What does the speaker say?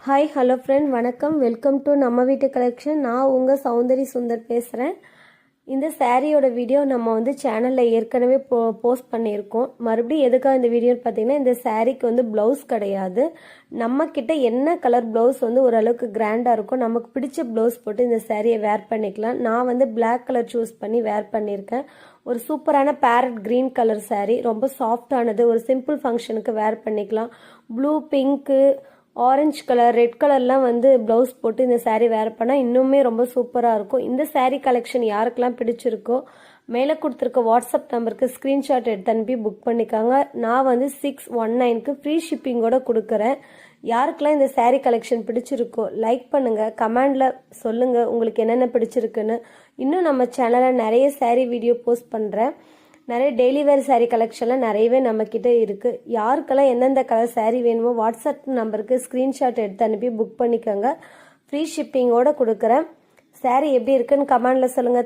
Hi hello friend வணக்கம். Welcome to நம்ம வீட்டு கலெக்ஷன். நான் உங்கள் சௌந்தரி சுந்தர் பேசுகிறேன். இந்த சாரியோட வீடியோ நம்ம சேனலில் ஏற்கனவே போஸ்ட் பண்ணியிருக்கோம். மறுபடியும் எதுக்காக இந்த வீடியோன்னு பார்த்தீங்கன்னா, இந்த சாரீக்கு ப்ளவுஸ் கிடையாது. நம்மக்கிட்ட என்ன கலர் ப்ளவுஸ் ஓரளவுக்கு கிராண்டாக இருக்கும், நமக்கு பிடிச்ச ப்ளவுஸ் போட்டு இந்த சாரியை வேர் பண்ணிக்கலாம். நான் பிளாக் கலர் சூஸ் பண்ணி வேர் பண்ணியிருக்கேன். ஒரு சூப்பரான பேரட் க்ரீன் கலர் சாரீ, ரொம்ப சாஃப்டானது. ஒரு சிம்பிள் ஃபங்க்ஷனுக்கு வேர் பண்ணிக்கலாம். Blue, pink, orange colour, red கலர்லாம் ப்ளவுஸ் போட்டு இந்த சாரீ வேர் பண்ணால் இன்னுமே ரொம்ப சூப்பராக இருக்கும். இந்த சாரீ கலெக்ஷன் யாருக்கெல்லாம் பிடிச்சிருக்கோ மேலே கொடுத்துருக்க வாட்ஸ்அப் நம்பருக்கு ஸ்க்ரீன்ஷாட் எடுத்து அனுப்பி புக் பண்ணிக்காங்க. நான் 619க்கு ஃப்ரீ ஷிப்பிங்கோட கொடுக்குறேன். யாருக்கெல்லாம் இந்த சாரீ கலெக்ஷன் பிடிச்சிருக்கோ லைக் பண்ணுங்கள், கமெண்டில் சொல்லுங்கள் உங்களுக்கு என்னென்ன பிடிச்சிருக்குன்னு. இன்னும் நம்ம சேனலில் நிறைய சாரீ வீடியோ போஸ்ட் பண்ணுறேன். நிறைய டெய்லி வேர் சாரீ கலெக்ஷன்லாம் நிறையவே நம்மக்கிட்ட இருக்குது. யாருக்கெல்லாம் எந்தெந்த கலர் சாரீ வேணுமோ வாட்ஸ்அப் நம்பருக்கு ஸ்க்ரீன்ஷாட் எடுத்து அனுப்பி புக் பண்ணிக்கோங்க. ஃப்ரீ ஷிப்பிங்கோடு கொடுக்குறேன். சாரீ எப்படி இருக்குன்னு கமெண்டில் சொல்லுங்கள்.